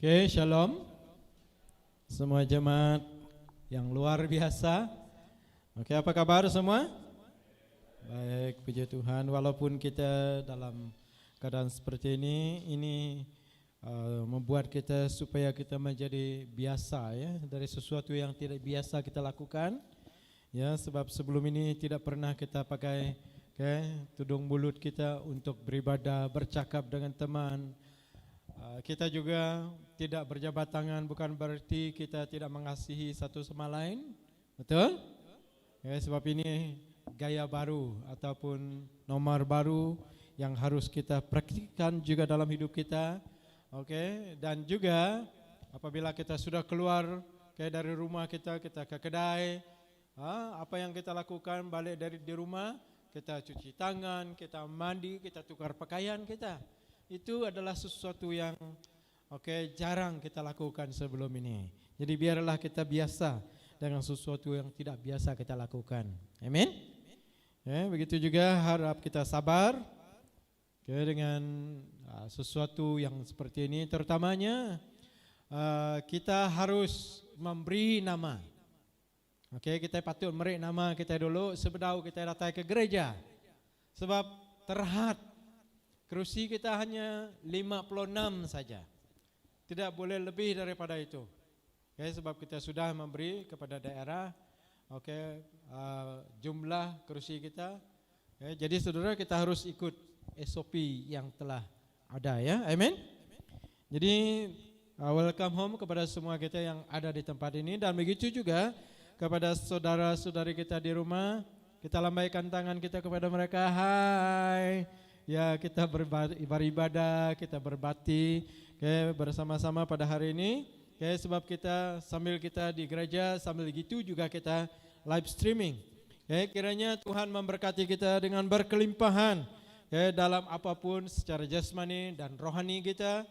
Oke, shalom semua jemaat yang luar biasa. Oke, apa kabar semua? Baik, puji Tuhan. Walaupun kita dalam keadaan seperti ini membuat kita supaya kita menjadi biasa ya dari sesuatu yang tidak biasa kita lakukan. Ya, sebab sebelum ini tidak pernah kita pakai tudung mulut kita untuk beribadah, bercakap dengan teman. Kita juga tidak berjabat tangan, bukan berarti kita tidak mengasihi satu sama lain. Betul? Ya, sebab ini gaya baru ataupun nomor baru yang harus kita praktikkan juga dalam hidup kita. Oke, dan juga apabila kita sudah keluar dari rumah kita ke kedai, apa yang kita lakukan balik dari di rumah, kita cuci tangan, kita mandi, kita tukar pakaian kita. Itu adalah sesuatu yang jarang kita lakukan sebelum ini. Jadi biarlah kita biasa dengan sesuatu yang tidak biasa kita lakukan. Amin. Ya, begitu juga harap kita sabar dengan sesuatu yang seperti ini. Terutamanya kita harus memberi nama. Kita patut memberi nama kita dulu sebelum kita datang ke gereja. Sebab terhad kerusi kita hanya 56 saja. Tidak boleh lebih daripada itu. Sebab kita sudah memberi kepada daerah jumlah kerusi kita. Jadi saudara, kita harus ikut SOP yang telah ada ya. Amin. Jadi welcome home kepada semua kita yang ada di tempat ini, dan begitu juga kepada saudara-saudari kita di rumah. Kita lambaikan tangan kita kepada mereka. Hai. Ya, kita beribadah, kita berbakti bersama-sama pada hari ini. Sebab kita sambil kita di gereja, sambil gitu juga kita live streaming. Kiranya Tuhan memberkati kita dengan berkelimpahan dalam apapun secara jasmani dan rohani kita.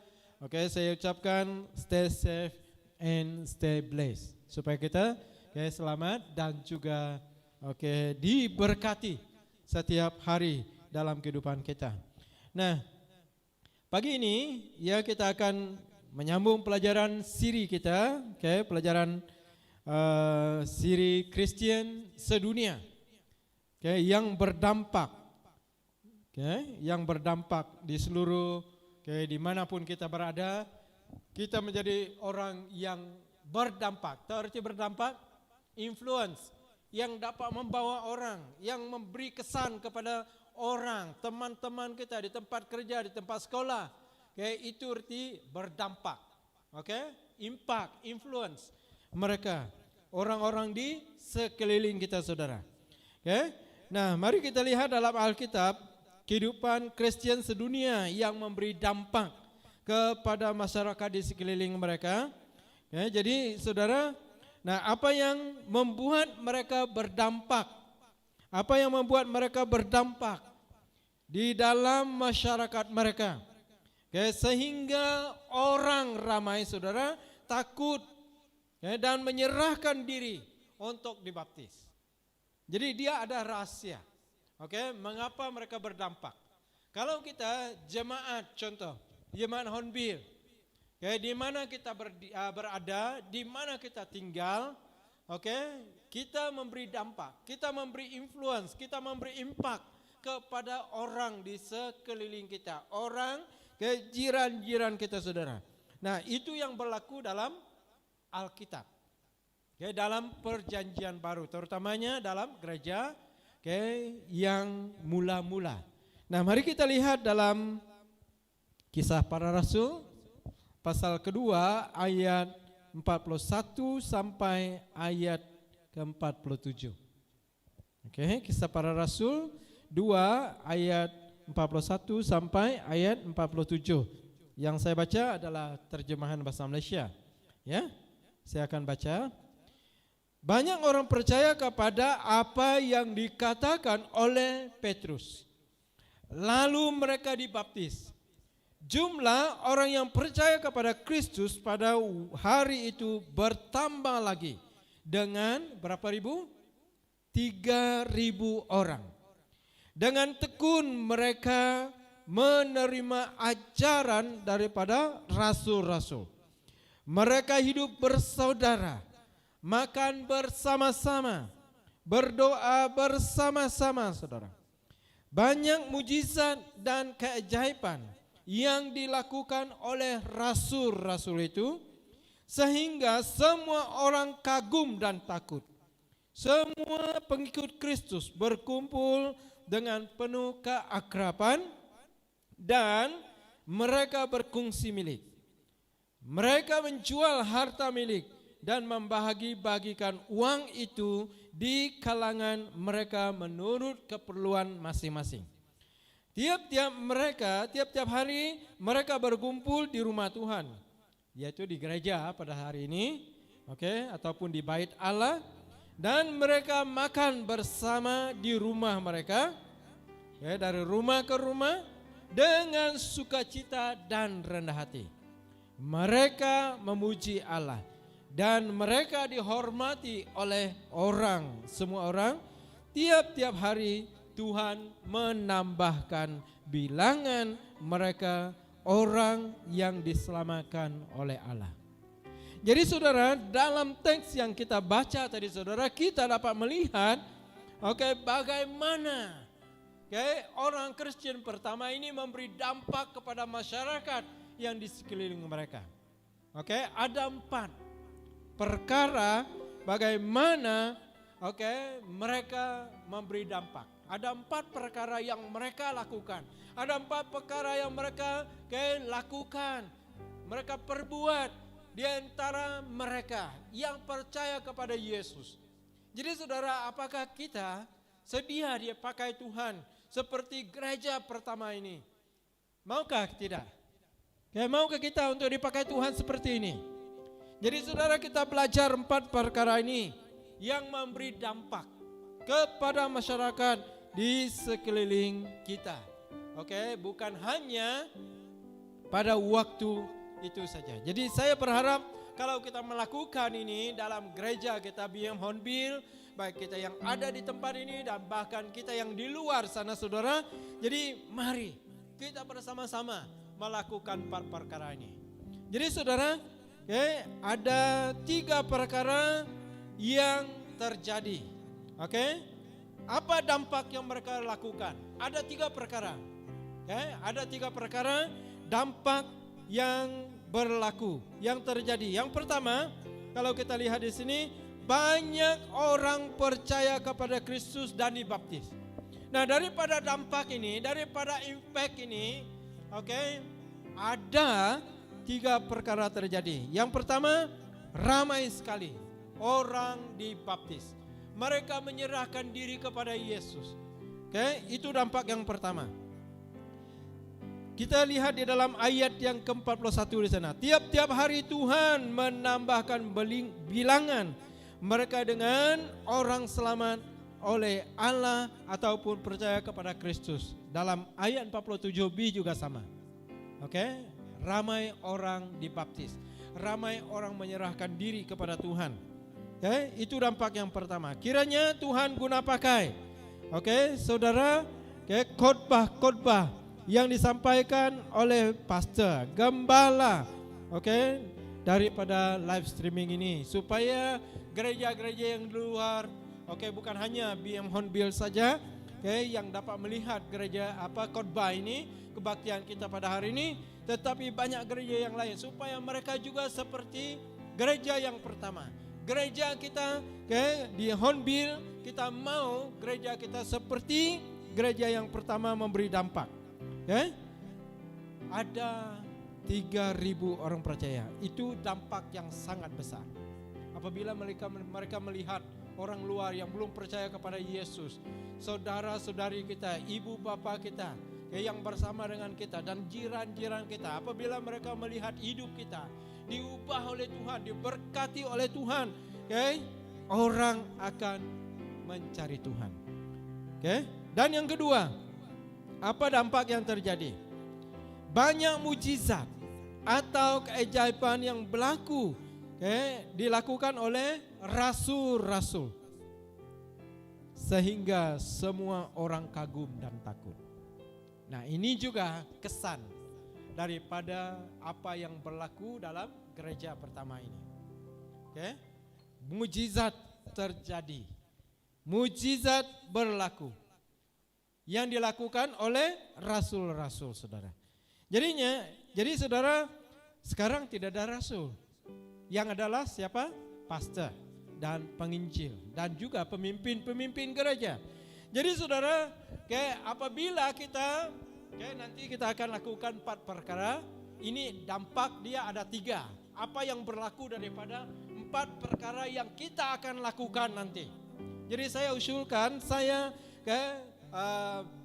Saya ucapkan stay safe and stay blessed, supaya kita selamat dan juga diberkati setiap hari dalam kehidupan kita. Nah, pagi ini ya kita akan menyambung pelajaran siri kita, pelajaran siri Kristen sedunia, yang berdampak, yang berdampak di seluruh, dimanapun kita berada, kita menjadi orang yang berdampak. Arti berdampak, influence, yang dapat membawa orang, yang memberi kesan kepada orang, teman-teman kita di tempat kerja, di tempat sekolah. Itu arti berdampak. Impact, influence mereka, orang-orang di sekeliling kita, saudara. Nah, mari kita lihat dalam Alkitab kehidupan Kristen sedunia yang memberi dampak kepada masyarakat di sekeliling mereka. Jadi saudara, nah apa yang membuat mereka berdampak? Apa yang membuat mereka berdampak di dalam masyarakat mereka? Sehingga orang ramai, saudara, takut dan menyerahkan diri untuk dibaptis. Jadi dia ada rahasia. Mengapa mereka berdampak? Kalau kita jemaat, contoh jemaat Hornbill, di mana kita berada, di mana kita tinggal, kita memberi dampak, kita memberi influence, kita memberi impact kepada orang di sekeliling kita, orang jiran-jiran kita, saudara. Nah, itu yang berlaku dalam Alkitab, dalam perjanjian baru, terutamanya dalam gereja yang mula-mula. Nah, mari kita lihat dalam Kisah Para Rasul pasal kedua ayat 41 sampai ayat ke-47. Kisah Para Rasul 2 ayat 41 sampai ayat 47. Yang saya baca adalah terjemahan bahasa Malaysia. Ya, saya akan baca. Banyak orang percaya kepada apa yang dikatakan oleh Petrus. Lalu mereka dibaptis. Jumlah orang yang percaya kepada Kristus pada hari itu bertambah lagi dengan berapa ribu? 3.000 orang. Dengan tekun mereka menerima ajaran daripada rasul-rasul. Mereka hidup bersaudara, makan bersama-sama, berdoa bersama-sama, saudara. Banyak mujizat dan keajaiban yang dilakukan oleh rasul-rasul itu, sehingga semua orang kagum dan takut. Semua pengikut Kristus berkumpul dengan penuh keakraban dan mereka berkongsi milik. Mereka menjual harta milik dan membagi-bagikan uang itu di kalangan mereka menurut keperluan masing-masing. Tiap-tiap hari mereka berkumpul di rumah Tuhan, yaitu di gereja pada hari ini, ataupun di bait Allah, dan mereka makan bersama di rumah mereka, dari rumah ke rumah dengan sukacita dan rendah hati. Mereka memuji Allah dan mereka dihormati oleh semua orang. Tiap-tiap hari Tuhan menambahkan bilangan mereka orang yang diselamatkan oleh Allah. Jadi saudara, dalam teks yang kita baca tadi saudara, kita dapat melihat bagaimana orang Kristen pertama ini memberi dampak kepada masyarakat yang di sekeliling mereka. Ada 4 perkara bagaimana mereka memberi dampak. Ada 4 perkara yang mereka lakukan. Ada 4 perkara yang mereka lakukan. Mereka perbuat di antara mereka yang percaya kepada Yesus. Jadi saudara, apakah kita sedia dipakai Tuhan seperti gereja pertama ini? Maukah tidak? Maukah kita untuk dipakai Tuhan seperti ini? Jadi saudara, kita belajar 4 perkara ini yang memberi dampak kepada masyarakat di sekeliling kita. Bukan hanya pada waktu itu saja. Jadi saya berharap kalau kita melakukan ini dalam gereja kita BM Hornbill, baik kita yang ada di tempat ini dan bahkan kita yang di luar sana saudara. Jadi mari kita bersama-sama melakukan 4 perkara ini. Jadi saudara, ada 3 perkara yang terjadi. Apa dampak yang mereka lakukan? Ada 3 perkara. Ada 3 perkara dampak yang berlaku, yang terjadi. Yang pertama, kalau kita lihat di sini, banyak orang percaya kepada Kristus dan dibaptis. Nah, daripada dampak ini, daripada impact ini, ada 3 perkara terjadi. Yang pertama, ramai sekali orang dibaptis. Mereka menyerahkan diri kepada Yesus. Itu dampak yang pertama. Kita lihat di dalam ayat yang ke-41 di sana. Tiap-tiap hari Tuhan menambahkan bilangan mereka dengan orang selamat oleh Allah ataupun percaya kepada Kristus. Dalam ayat 47b juga sama. Ramai orang dibaptis. Ramai orang menyerahkan diri kepada Tuhan. Itu dampak yang pertama. Kiranya Tuhan guna pakai. Saudara, khotbah-khotbah yang disampaikan oleh pastor, gembala, daripada live streaming ini, supaya gereja-gereja yang di luar, bukan hanya BM Hornbill saja, yang dapat melihat gereja khotbah ini, kebaktian kita pada hari ini, tetapi banyak gereja yang lain, supaya mereka juga seperti gereja yang pertama. Gereja kita di Hornbill, kita mau gereja kita seperti gereja yang pertama memberi dampak. Ada 3.000 orang percaya. Itu dampak yang sangat besar. Apabila mereka melihat orang luar yang belum percaya kepada Yesus, saudara-saudari kita, ibu bapa kita yang bersama dengan kita dan jiran-jiran kita, apabila mereka melihat hidup kita diubah oleh Tuhan, diberkati oleh Tuhan, orang akan mencari Tuhan. Dan yang kedua, apa dampak yang terjadi? Banyak mujizat atau keajaiban yang berlaku, dilakukan oleh rasul-rasul, sehingga semua orang kagum dan takut. Nah, ini juga kesan daripada apa yang berlaku dalam gereja pertama ini. Oke? Mujizat terjadi. Mujizat berlaku. Yang dilakukan oleh rasul-rasul, saudara. Jadi saudara, sekarang tidak ada rasul. Yang adalah siapa? Pastor dan penginjil dan juga pemimpin-pemimpin gereja. Jadi saudara, apabila kita nanti kita akan lakukan 4 perkara. Ini dampak dia ada 3. Apa yang berlaku daripada 4 perkara yang kita akan lakukan nanti. Jadi saya usulkan, saya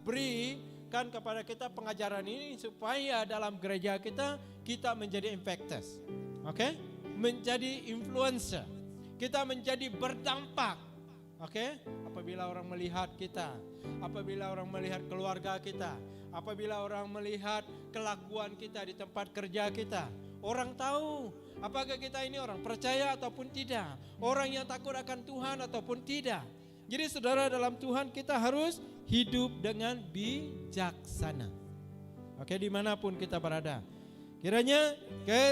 berikan kepada kita pengajaran ini supaya dalam gereja kita menjadi infectus. Oke? Menjadi influencer. Kita menjadi berdampak. Oke? Apabila orang melihat kita, apabila orang melihat keluarga kita, apabila orang melihat kelakuan kita di tempat kerja kita, orang tahu apakah kita ini orang percaya ataupun tidak, orang yang takut akan Tuhan ataupun tidak. Jadi saudara, dalam Tuhan kita harus hidup dengan bijaksana. Oke, dimanapun kita berada. Kiranya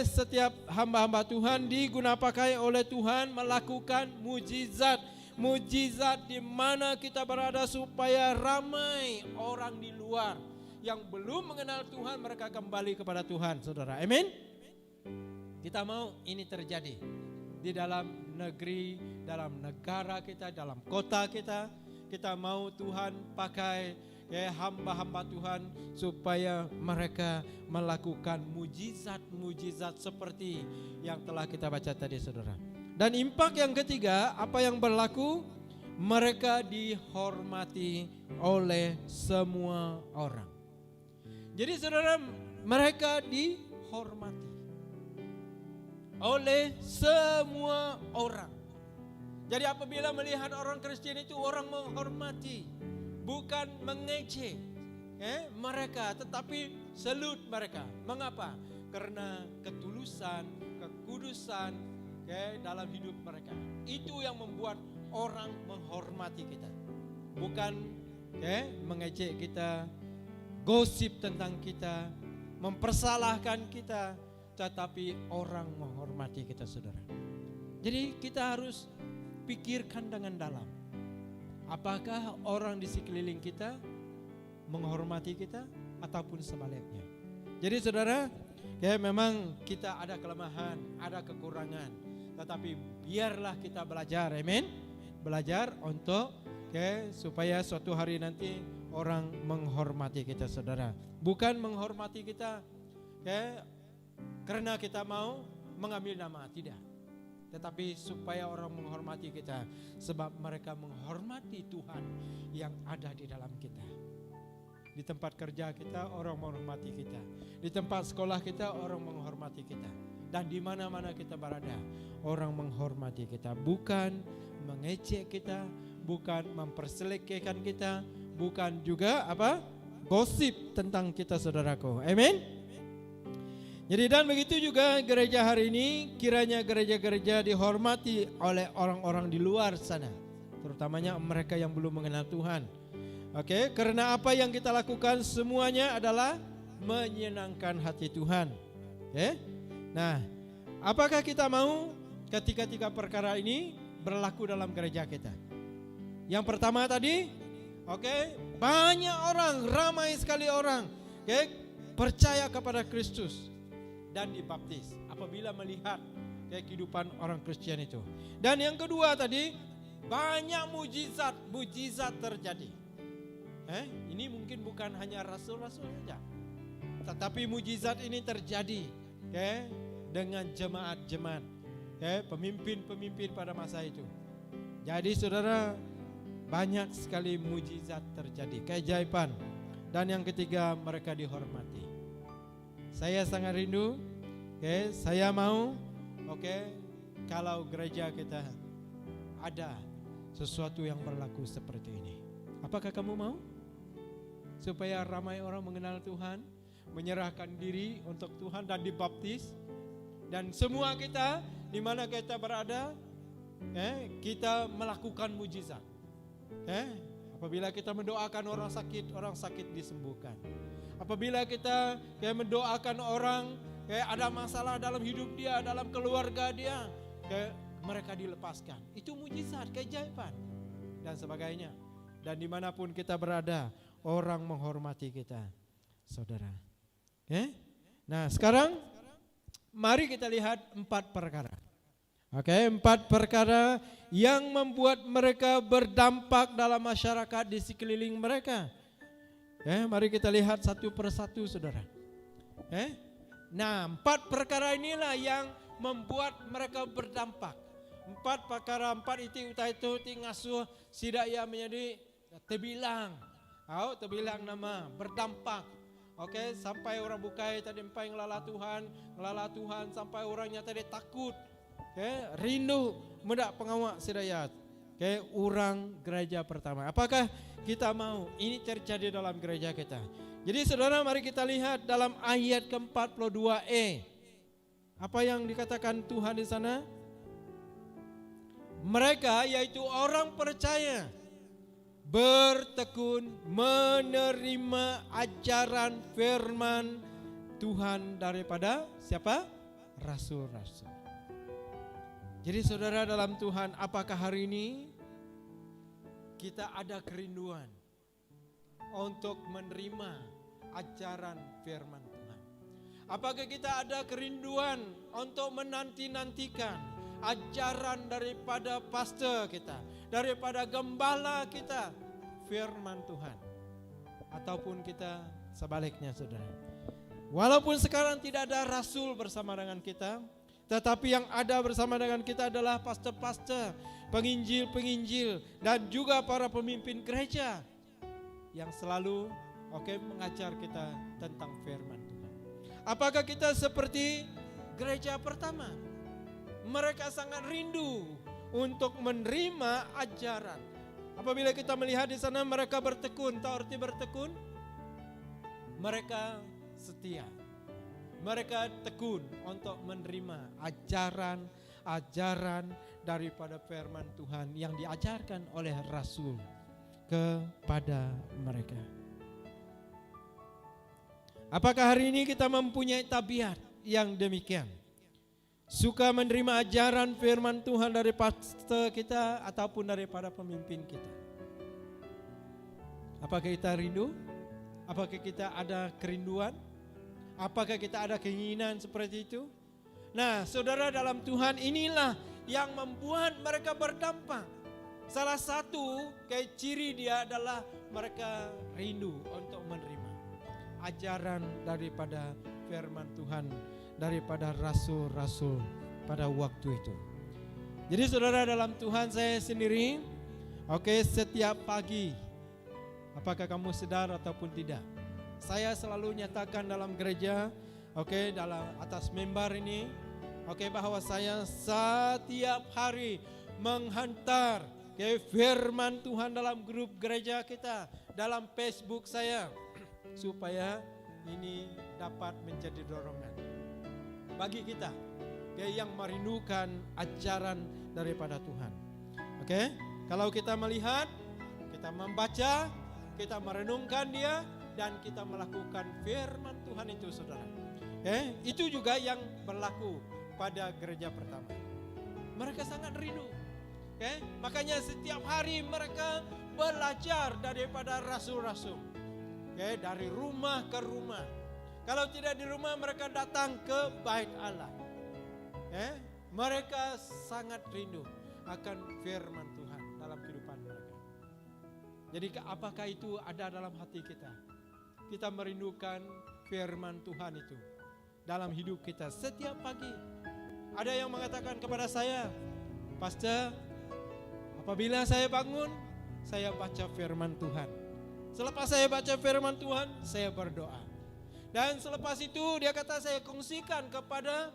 setiap hamba-hamba Tuhan digunapakai oleh Tuhan melakukan mujizat. Mujizat di mana kita berada supaya ramai orang di luar yang belum mengenal Tuhan, mereka kembali kepada Tuhan, saudara. Amin. Kita mau ini terjadi di dalam negeri, dalam negara kita, dalam kota kita. Kita mau Tuhan pakai hamba-hamba Tuhan supaya mereka melakukan mujizat-mujizat seperti yang telah kita baca tadi, saudara. Dan impak yang ketiga, apa yang berlaku? Mereka dihormati oleh semua orang. Jadi saudara, mereka dihormati oleh semua orang. Jadi apabila melihat orang Kristen itu, orang menghormati, bukan mengejek mereka, tetapi salut mereka. Mengapa? Karena ketulusan, kekudusan dalam hidup mereka. Itu yang membuat orang menghormati kita. Bukan mengejek kita, gosip tentang kita, mempersalahkan kita, tetapi orang menghormati kita, saudara. Jadi kita harus pikirkan dengan dalam. Apakah orang di sekeliling kita menghormati kita ataupun sebaliknya. Jadi saudara, memang kita ada kelemahan, ada kekurangan, tetapi biarlah kita belajar, amin. Belajar untuk supaya suatu hari nanti orang menghormati kita, saudara. Bukan menghormati kita karena kita mau mengambil nama, tidak. Tetapi supaya orang menghormati kita sebab mereka menghormati Tuhan yang ada di dalam kita. Di tempat kerja kita orang menghormati kita. Di tempat sekolah kita orang menghormati kita. Dan di mana-mana kita berada orang menghormati kita. Bukan mengejek kita, bukan memperselekehkan kita, bukan juga gosip tentang kita, saudaraku. Amin. Jadi dan begitu juga gereja hari ini, kiranya gereja-gereja dihormati oleh orang-orang di luar sana, terutamanya mereka yang belum mengenal Tuhan. Oke, karena apa yang kita lakukan semuanya adalah menyenangkan hati Tuhan. Nah, apakah kita mau ketiga perkara ini berlaku dalam gereja kita? Yang pertama tadi, banyak orang, ramai sekali orang, percaya kepada Kristus dan dibaptis apabila melihat kehidupan orang Kristen itu. Dan yang kedua tadi, banyak mujizat terjadi. Ini mungkin bukan hanya rasul-rasul saja, tetapi mujizat ini terjadi dengan jemaat-jemaat, pemimpin-pemimpin pada masa itu. Jadi saudara, banyak sekali mujizat terjadi, keajaiban. Dan yang ketiga, mereka dihormati. Saya sangat rindu, saya mau, kalau gereja kita ada sesuatu yang berlaku seperti ini. Apakah kamu mau? Supaya ramai orang mengenal Tuhan, menyerahkan diri untuk Tuhan dan dibaptis. Dan semua kita, di mana kita berada, kita melakukan mujizat. Apabila kita mendoakan orang sakit disembuhkan. Apabila kita mendoakan orang, ada masalah dalam hidup dia, dalam keluarga dia, mereka dilepaskan. Itu mujizat, keajaiban dan sebagainya. Dan dimanapun kita berada, orang menghormati kita, saudara. Nah sekarang mari kita lihat 4 perkara. 4 perkara yang membuat mereka berdampak dalam masyarakat di sekeliling mereka. Mari kita lihat satu persatu, saudara. Nah 4 perkara inilah yang membuat mereka berdampak. 4 perkara, 4 itu ngasuh sidak ia menjadi terbilang. Terbilang nama berdampak. Sampai orang bukai tadi empai ngelala Tuhan sampai orangnya tadi takut. Rindu mendak pengawak sidayat. Orang gereja pertama. Apakah kita mau ini terjadi dalam gereja kita? Jadi saudara, mari kita lihat dalam ayat ke-42e. Apa yang dikatakan Tuhan di sana? Mereka yaitu orang percaya bertekun menerima ajaran firman Tuhan daripada siapa? Rasul-rasul. Jadi saudara dalam Tuhan, apakah hari ini kita ada kerinduan untuk menerima ajaran firman Tuhan? Apakah kita ada kerinduan untuk menanti-nantikan ajaran daripada pastor kita, daripada gembala kita, firman Tuhan? Ataupun kita sebaliknya, saudara? Walaupun sekarang tidak ada rasul bersama dengan kita, tetapi yang ada bersama dengan kita adalah pastor-pastor, penginjil-penginjil, dan juga para pemimpin gereja yang selalu mengajar kita tentang firman Tuhan. Apakah kita seperti gereja pertama? Mereka sangat rindu untuk menerima ajaran. Apabila kita melihat di sana mereka bertekun, tahu arti bertekun? Mereka setia. Mereka tekun untuk menerima ajaran daripada firman Tuhan yang diajarkan oleh Rasul kepada mereka. Apakah hari ini kita mempunyai tabiat yang demikian? Suka menerima ajaran firman Tuhan dari pastor kita ataupun daripada pemimpin kita? Apakah kita rindu? Apakah kita ada kerinduan? Apakah kita ada keinginan seperti itu? Nah, saudara dalam Tuhan, inilah yang membuat mereka berdampak. Salah satu ciri dia adalah mereka rindu untuk menerima ajaran daripada firman Tuhan, daripada rasul-rasul pada waktu itu. Jadi saudara dalam Tuhan, saya sendiri, setiap pagi, apakah kamu sadar ataupun tidak, saya selalu nyatakan dalam gereja, dalam atas mimbar ini, bahwa saya setiap hari menghantar firman Tuhan dalam grup gereja kita, dalam Facebook saya, supaya ini dapat menjadi dorongan bagi kita yang merindukan ajaran daripada Tuhan. Kalau kita melihat, kita membaca, kita merenungkan dia, dan kita melakukan firman Tuhan itu, saudara. Itu juga yang berlaku pada gereja pertama. Mereka sangat rindu. Makanya setiap hari mereka belajar daripada rasul-rasul. Dari rumah ke rumah. Kalau tidak di rumah, mereka datang ke bait Allah. Mereka sangat rindu akan firman Tuhan dalam kehidupan mereka. Jadi apakah itu ada dalam hati kita? Kita merindukan firman Tuhan itu dalam hidup kita setiap pagi. Ada yang mengatakan kepada saya, Pastor, apabila saya bangun, saya baca firman Tuhan. Selepas saya baca firman Tuhan, saya berdoa. Dan selepas itu dia kata saya kongsikan kepada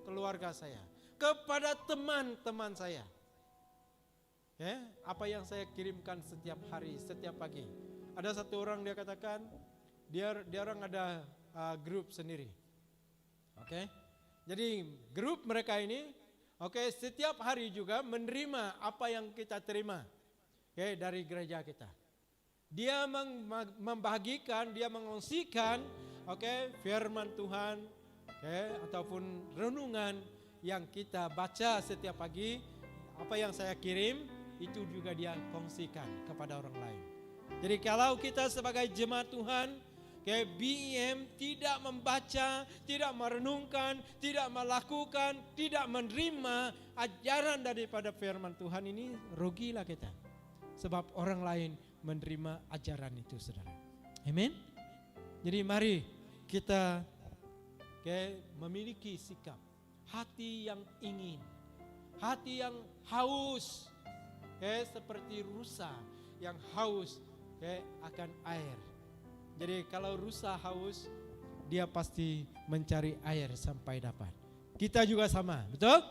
keluarga saya, kepada teman-teman saya. Apa yang saya kirimkan setiap hari, setiap pagi. Ada satu orang dia katakan, dia orang ada grup sendiri. Jadi grup mereka ini setiap hari juga menerima apa yang kita terima dari gereja kita. Dia membagikan, dia mengongsikan firman Tuhan ataupun renungan yang kita baca setiap pagi. Apa yang saya kirim itu juga dia kongsikan kepada orang lain. Jadi kalau kita sebagai jemaat Tuhan, BEM tidak membaca, tidak merenungkan, tidak melakukan, tidak menerima ajaran daripada firman Tuhan ini, rugilah kita. Sebab orang lain menerima ajaran itu, saudara. Amin. Jadi mari kita memiliki sikap hati yang ingin, hati yang haus, seperti rusa yang haus akan air. Jadi kalau rusa haus, dia pasti mencari air sampai dapat. Kita juga sama, betul?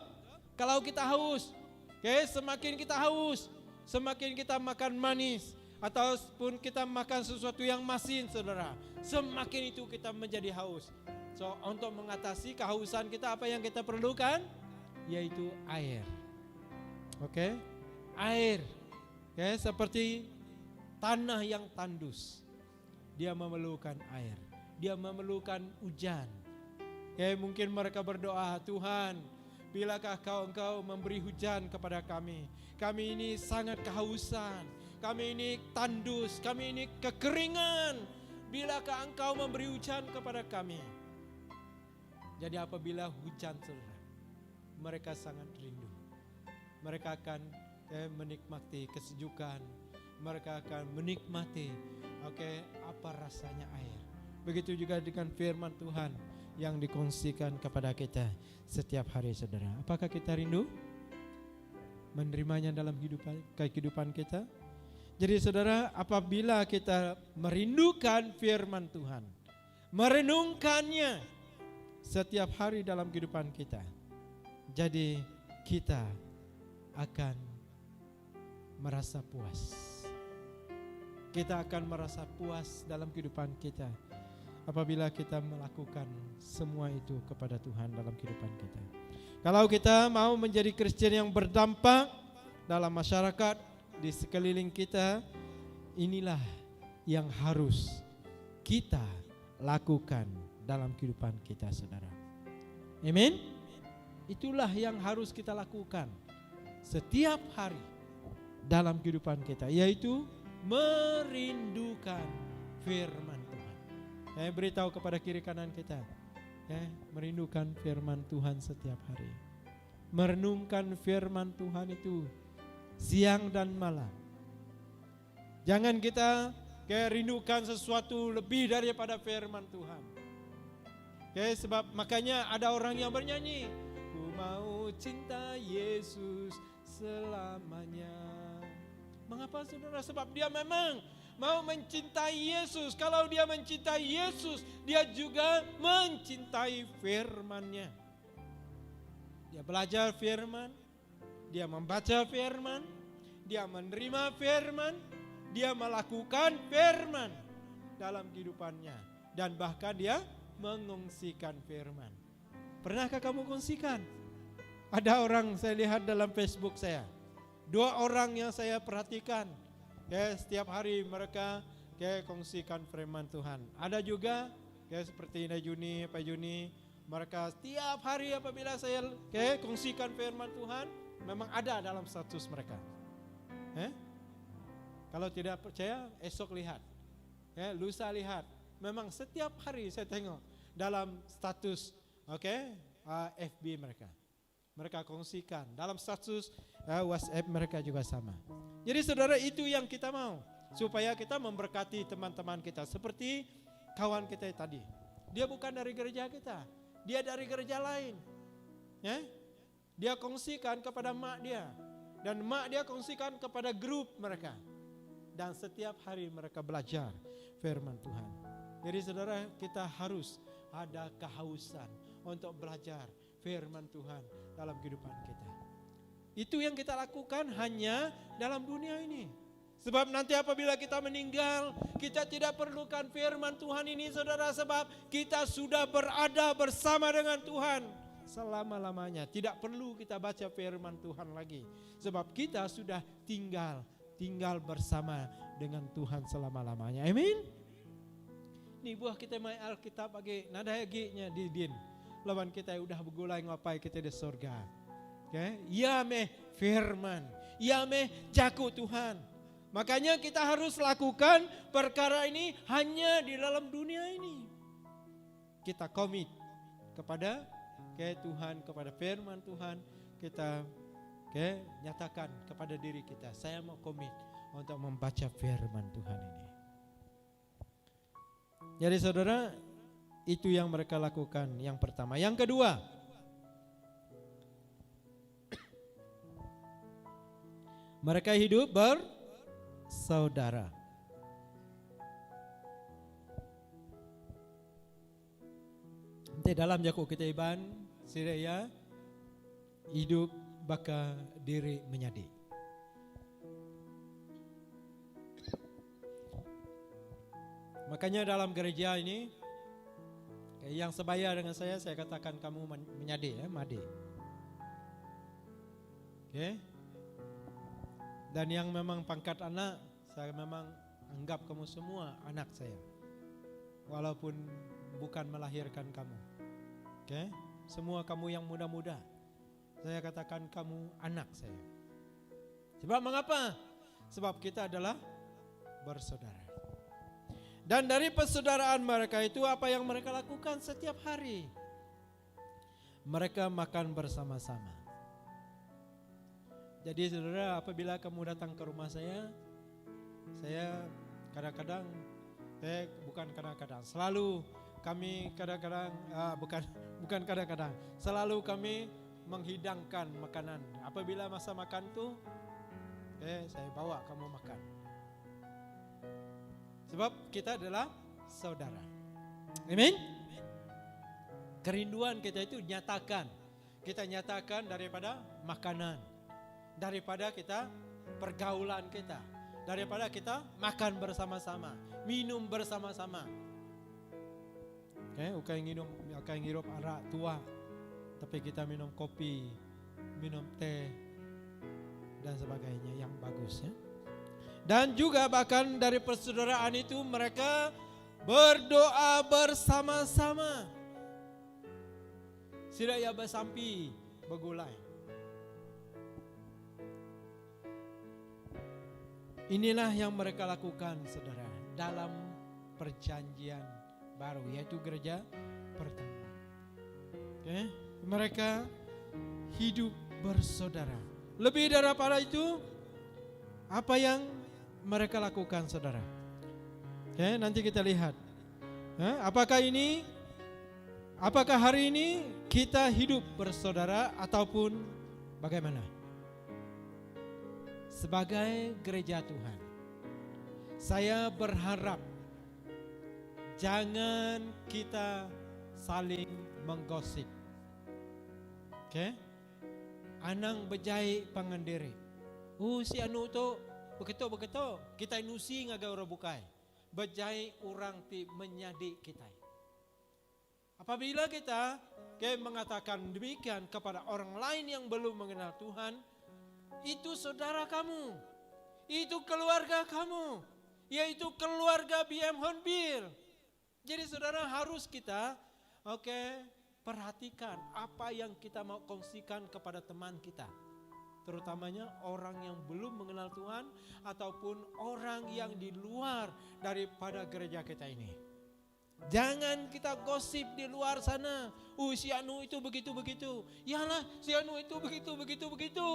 Kalau kita haus, semakin kita haus, semakin kita makan manis, ataupun kita makan sesuatu yang masin, saudara, semakin itu kita menjadi haus. So, untuk mengatasi kehausan kita, apa yang kita perlukan? Yaitu air. Air. Seperti tanah yang tandus, dia memerlukan air, dia memerlukan hujan. Mungkin mereka berdoa, Tuhan, bilakah Engkau memberi hujan kepada kami? Kami ini sangat kehausan, kami ini tandus, kami ini kekeringan. Bilakah Engkau memberi hujan kepada kami? Jadi apabila hujan, saudara, mereka sangat rindu. Mereka akan menikmati kesejukan. Mereka akan menikmati apa rasanya air. Begitu juga dengan firman Tuhan yang dikongsikan kepada kita setiap hari, saudara. Apakah kita rindu menerimanya dalam kehidupan kita? Jadi saudara, apabila kita merindukan firman Tuhan, merenungkannya setiap hari dalam kehidupan kita, jadi kita akan merasa puas. Kita akan merasa puas dalam kehidupan kita apabila kita melakukan semua itu kepada Tuhan dalam kehidupan kita. Kalau kita mau menjadi Kristen yang berdampak dalam masyarakat di sekeliling kita, inilah yang harus kita lakukan dalam kehidupan kita, saudara. Amin. Itulah yang harus kita lakukan setiap hari dalam kehidupan kita, yaitu merindukan firman Tuhan. Beritahu kepada kiri kanan kita, merindukan firman Tuhan setiap hari. Merenungkan firman Tuhan itu siang dan malam. Jangan kita rindukan sesuatu lebih daripada firman Tuhan. Sebab makanya ada orang yang bernyanyi, ku mau cinta Yesus selamanya. Mengapa, saudara? Sebab dia memang mau mencintai Yesus. Kalau dia mencintai Yesus, dia juga mencintai firman-Nya. Dia belajar firman, dia membaca firman, dia menerima firman, dia melakukan firman dalam kehidupannya, dan bahkan dia mengungsikan firman. Pernahkah kamu kongsikan? Ada orang saya lihat dalam Facebook saya, 2 orang yang saya perhatikan, setiap hari mereka kongsikan firman Tuhan. Ada juga seperti Pak Juni, mereka setiap hari apabila saya kongsikan firman Tuhan, memang ada dalam status mereka. Kalau tidak percaya, esok lihat, lusa lihat. Memang setiap hari saya tengok dalam status FB mereka. Mereka kongsikan dalam status WhatsApp mereka juga sama. Jadi saudara, itu yang kita mau, supaya kita memberkati teman-teman kita. Seperti kawan kita tadi, dia bukan dari gereja kita, dia dari gereja lain. Dia kongsikan kepada mak dia, dan mak dia kongsikan kepada grup mereka. Dan setiap hari mereka belajar firman Tuhan. Jadi saudara, kita harus ada kehausan untuk belajar firman Tuhan dalam kehidupan kita. Itu yang kita lakukan hanya dalam dunia ini. Sebab nanti apabila kita meninggal, kita tidak perlukan firman Tuhan ini, saudara. Sebab kita sudah berada bersama dengan Tuhan selama-lamanya. Tidak perlu kita baca firman Tuhan lagi. Sebab kita sudah tinggal bersama dengan Tuhan selama-lamanya. Amin. Ni buah kita mai Alkitab bagi nada nya di din. Lawan kita udah begulai ngapai kita di surga. Okay? Ya meh firman, ya meh jaku Tuhan. Makanya kita harus lakukan perkara ini hanya di dalam dunia ini. Kita komit kepada Tuhan, kepada firman Tuhan. Kita nyatakan kepada diri kita, saya mau komit untuk membaca firman Tuhan ini. Jadi saudara, itu yang mereka lakukan yang pertama. Yang kedua, mereka hidup bersaudara. Di dalam Yakub kita iban siraya hidup baka diri menyadi. Makanya dalam gereja ini yang sebaya dengan saya katakan kamu menyadi ya, madi. Okay. Dan yang memang pangkat anak, saya memang anggap kamu semua anak saya. Walaupun bukan melahirkan kamu. Okay. Semua kamu yang muda-muda, saya katakan kamu anak saya. Sebab mengapa? Sebab kita adalah bersaudara. Dan dari persaudaraan mereka itu apa yang mereka lakukan setiap hari? Mereka makan bersama-sama. Jadi saudara, apabila kamu datang ke rumah saya kadang-kadang, bukan kadang-kadang, selalu kami kadang-kadang, bukan kadang-kadang, selalu kami menghidangkan makanan. Apabila masa makan tuh, saya bawa kamu makan. Sebab kita adalah saudara. Amin. Kerinduan kita itu nyatakan. Kita nyatakan daripada makanan. Daripada kita pergaulan kita. Daripada kita makan bersama-sama. Minum bersama-sama. Bukan ngirup arak tua. Tapi kita minum kopi, minum teh, dan sebagainya yang bagus ya. Dan juga bahkan dari persaudaraan itu mereka berdoa bersama-sama. Siraya basampi begulai. Inilah yang mereka lakukan saudara dalam perjanjian baru, yaitu gereja pertama. Mereka hidup bersaudara. Lebih daripada itu, apa yang mereka lakukan saudara? Nanti kita lihat. Apakah hari ini kita hidup bersaudara ataupun bagaimana? Sebagai gereja Tuhan, saya berharap jangan kita saling menggosip. Anang bejai pangandiri. Si anu tu begitu kita inusi ngaga orang bukai. Bejai orang ti menyadi kita. Apabila kita mengatakan demikian kepada orang lain yang belum mengenal Tuhan, itu saudara kamu, itu keluarga kamu, yaitu keluarga BM Hornbill. Jadi saudara harus kita perhatikan apa yang kita mau kongsikan kepada teman kita. Terutamanya orang yang belum mengenal Tuhan ataupun orang yang di luar daripada gereja kita ini. Jangan kita gosip di luar sana. Si anu itu begitu-begitu. Yalah, si anu itu begitu-begitu.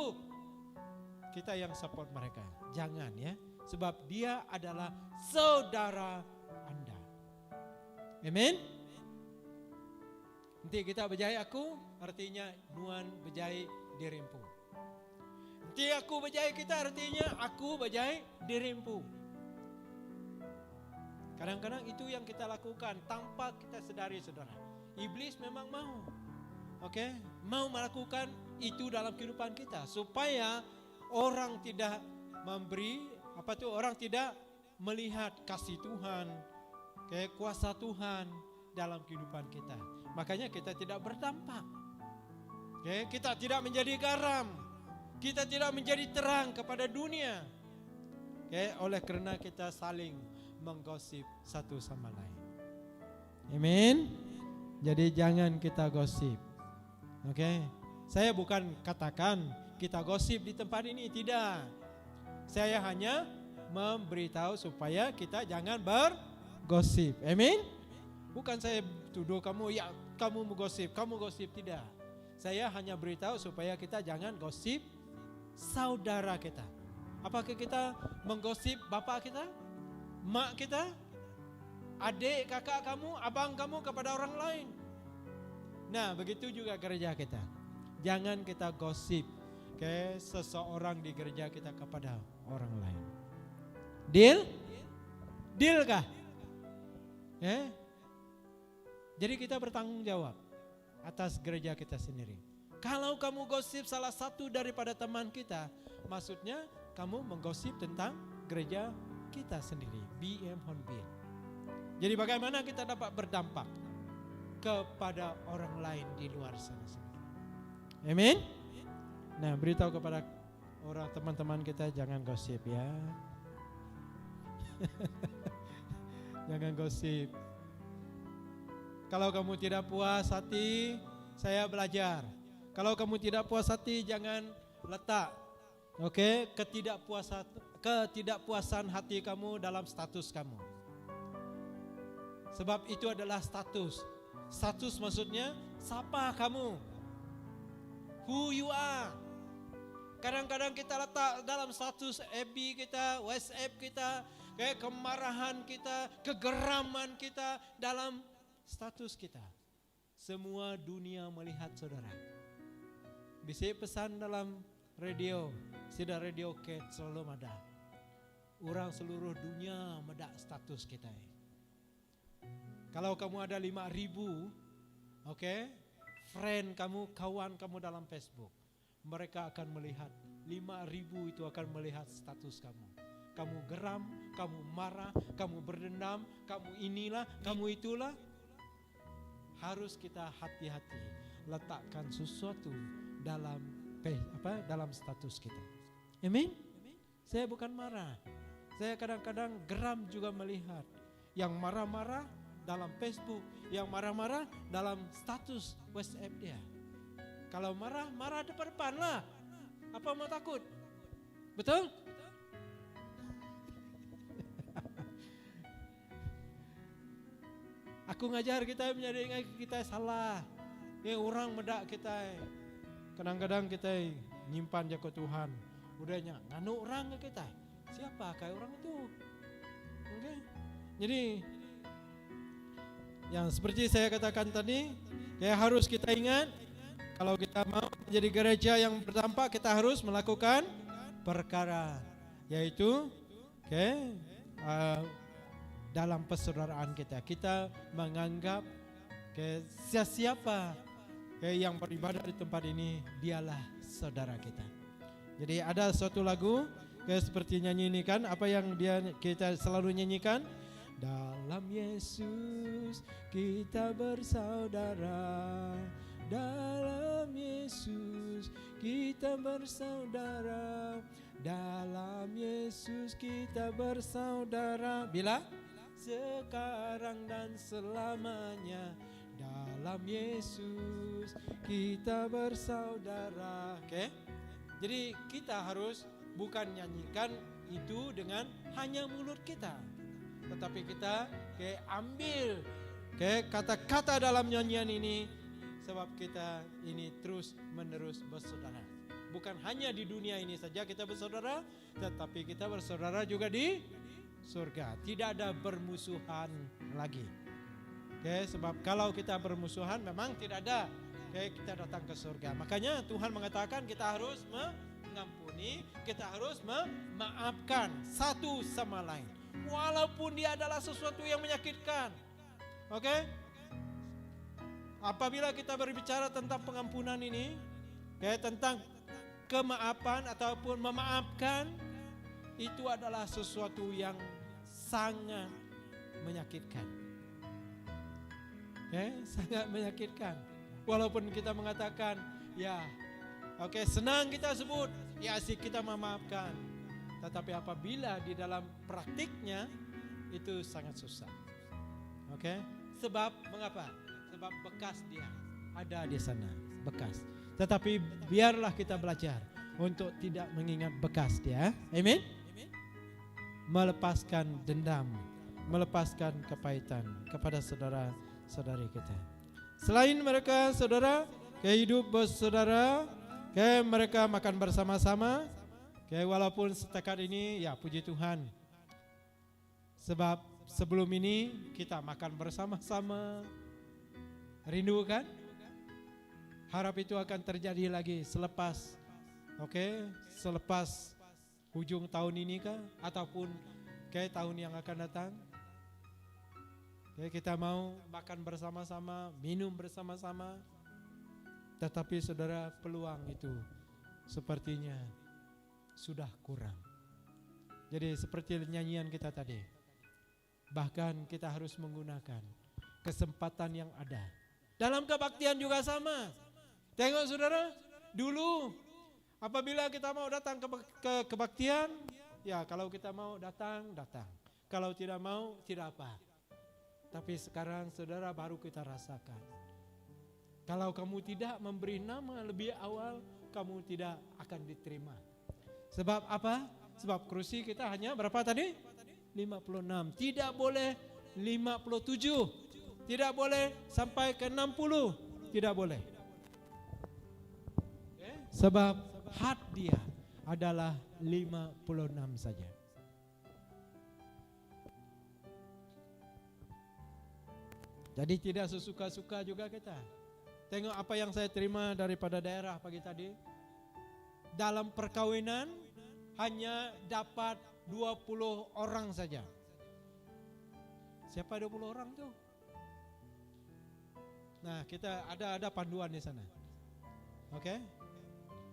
Kita yang support mereka. Jangan ya. Sebab dia adalah saudara Anda. Amin. Nanti kita bejai aku, artinya nuan bejai dirimu. Nanti aku bejai kita, artinya aku bejai dirimu. Kadang-kadang itu yang kita lakukan tanpa kita sadari saudara. Iblis memang mau. Mau melakukan itu dalam kehidupan kita. Supaya orang tidak memberi, orang tidak melihat kasih Tuhan, kuasa Tuhan dalam kehidupan kita. Makanya kita tidak berdampak. Kita tidak menjadi garam. Kita tidak menjadi terang kepada dunia. oleh karena kita saling menggosip satu sama lain. Amin. Jadi jangan kita gosip. Oke. Saya bukan katakan kita gosip di tempat ini, tidak. Saya hanya memberitahu supaya kita jangan bergosip. Amin. Bukan saya tuduh kamu, ya kamu gosip, tidak. Saya hanya beritahu supaya kita jangan gosip saudara kita. Apakah kita menggosip bapak kita, mak kita, adik, kakak kamu, abang kamu kepada orang lain? Nah, begitu juga gereja kita. Jangan kita gosip seseorang di gereja kita kepada orang lain. Deal? Deal kah? Jadi kita bertanggung jawab atas gereja kita sendiri. Kalau kamu gosip salah satu daripada teman kita, maksudnya kamu menggosip tentang gereja kita sendiri, BM Honbil. Jadi bagaimana kita dapat berdampak kepada orang lain di luar sana sendiri? Amin. Nah, beritahu kepada orang teman-teman kita jangan gosip ya. Jangan gosip. Kalau kamu tidak puas hati, saya belajar. Kalau kamu tidak puas hati, jangan letak ketidakpuasan hati kamu dalam status kamu. Sebab itu adalah status. Status maksudnya siapa kamu? Who you are. Kadang-kadang kita letak dalam status FB kita, WhatsApp kita, kemarahan kita, kegeraman kita dalam status kita. Semua dunia melihat saudara. Bisa pesan dalam radio, sudah radio Cat selalu ada. Orang seluruh dunia medak status kita. Kalau kamu ada 5,000, friend kamu, kawan kamu dalam Facebook, mereka akan melihat 5,000 itu akan melihat status kamu. Kamu geram, kamu marah, kamu berdendam, kamu inilah, kamu itulah. Harus kita hati-hati letakkan sesuatu dalam status kita. Amin. Saya bukan marah. Saya kadang-kadang geram juga melihat yang marah-marah dalam Facebook, yang marah-marah dalam status WhatsApp dia. Kalau marah depan-depan lah. Apa mau takut? Betul? Aku ngajar kita menjadi kita salah. Orang medak kita. Kadang-kadang kita nyimpan jago Tuhan. Udahnya nganu orang ke kita. Siapa kayak orang itu? Oke. Jadi yang seperti saya katakan tadi, harus kita ingat kalau kita mau menjadi gereja yang berdampak, kita harus melakukan perkara, yaitu dalam persaudaraan kita menganggap siapa yang beribadah di tempat ini dialah saudara kita. Jadi ada suatu lagu seperti nyanyi ini kan, apa yang kita selalu nyanyikan? Dalam Yesus kita bersaudara, dalam Yesus kita bersaudara, dalam Yesus kita bersaudara. Bila? Sekarang dan selamanya, dalam Yesus kita bersaudara. Jadi kita harus bukan nyanyikan itu dengan hanya mulut kita, tetapi kita ambil kata-kata dalam nyanyian ini, sebab kita ini terus menerus bersaudara. Bukan hanya di dunia ini saja kita bersaudara, tetapi kita bersaudara juga di surga. Tidak ada bermusuhan lagi. Sebab kalau kita bermusuhan memang tidak ada kita datang ke surga. Makanya Tuhan mengatakan kita harus mengampuni, kita harus memaafkan satu sama lain. Walaupun dia adalah sesuatu yang menyakitkan. Apabila kita berbicara tentang pengampunan ini, tentang kemaafan ataupun memaafkan, itu adalah sesuatu yang sangat menyakitkan. Sangat menyakitkan. Walaupun kita mengatakan, senang kita sebut, asik kita memaafkan. Tetapi apabila di dalam praktiknya itu sangat susah. Oke? Sebab mengapa? Sebab bekas dia ada di sana, bekas. Tetapi biarlah kita belajar untuk tidak mengingat bekas dia. Amin. Melepaskan dendam, melepaskan kepahitan kepada saudara-saudari kita. Selain mereka, saudara, kehidup bersaudara, mereka makan bersama-sama. Walaupun setakat ini, ya puji Tuhan. Sebab sebelum ini kita makan bersama-sama. Rindu kan? Harap itu akan terjadi lagi selepas, selepas ujung tahun ini kah? Ataupun tahun yang akan datang. Kita mau makan bersama-sama, minum bersama-sama. Tetapi saudara, peluang itu sepertinya sudah kurang. Jadi seperti nyanyian kita tadi, bahkan kita harus menggunakan kesempatan yang ada. Dalam kebaktian juga sama. Tengok saudara, dulu apabila kita mau datang ke kebaktian, ya kalau kita mau datang. Kalau tidak mau, tidak apa. Tapi sekarang saudara baru kita rasakan. Kalau kamu tidak memberi nama lebih awal, kamu tidak akan diterima. Sebab apa? Sebab kursi kita hanya berapa tadi? 56. Tidak boleh 57. Tidak boleh sampai ke 60. Tidak boleh. Sebab had dia adalah 56 saja. Jadi tidak sesuka-suka juga kita. Tengok apa yang saya terima daripada daerah pagi tadi. Dalam perkawinan hanya dapat 20 orang saja. Siapa 20 orang tuh? Nah, kita ada panduan di sana. Oke?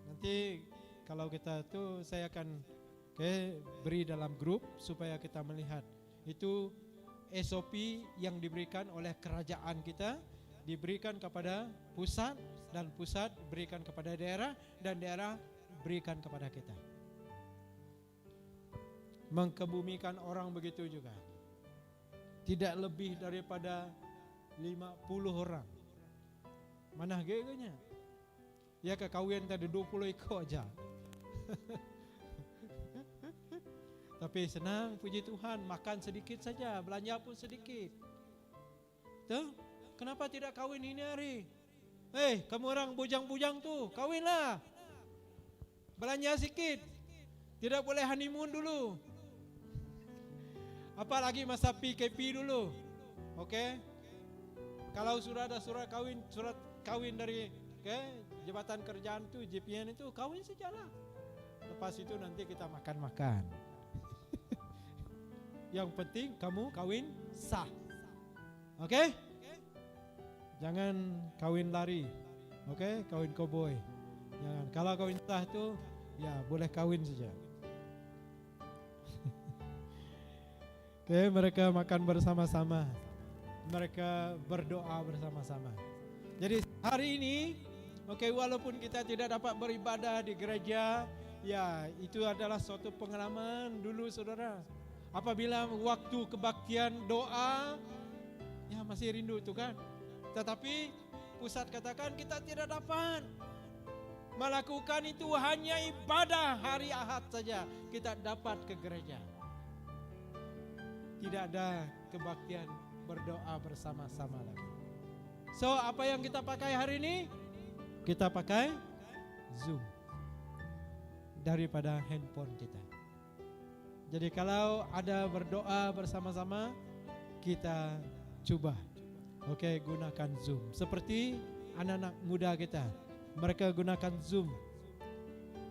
Nanti kalau kita tuh saya akan beri dalam grup supaya kita melihat. Itu SOP yang diberikan oleh kerajaan kita, diberikan kepada pusat, dan pusat berikan kepada daerah, dan daerah berikan kepada kita. Mengkebumikan orang begitu juga. Tidak lebih daripada 50 orang. Mana gegenya? Ya kekawin tadi 20 ekor aja. Tapi senang, puji Tuhan, makan sedikit saja, belanja pun sedikit. Tuh, kenapa tidak kawin ini hari? Kamu orang bujang-bujang tuh, kawinlah. Belanja sedikit. Tidak boleh honeymoon dulu. Apalagi masa PKP dulu. Oke? Kalau sudah ada surat kawin dari jabatan kerjaan tuh, JPN itu, kawin sajalah. Lepas itu nanti kita makan-makan. Yang penting kamu kawin sah. Oke? Jangan kawin lari. Oke? Kawin koboi. Jangan. Kalau kawin sah itu ya boleh kawin saja. Mereka makan bersama-sama. Mereka berdoa bersama-sama. Jadi hari ini walaupun kita tidak dapat beribadah di gereja, ya itu adalah suatu pengalaman dulu saudara. Apabila waktu kebaktian doa, ya masih rindu itu kan. Tetapi pusat katakan kita tidak dapat melakukan itu, hanya ibadah hari Ahad saja kita dapat ke gereja. Tidak ada kebaktian berdoa bersama-sama lagi. So apa yang kita pakai hari ini? Kita pakai Zoom daripada handphone kita. Jadi kalau ada berdoa bersama-sama, kita coba gunakan Zoom. Seperti anak-anak muda kita, mereka gunakan Zoom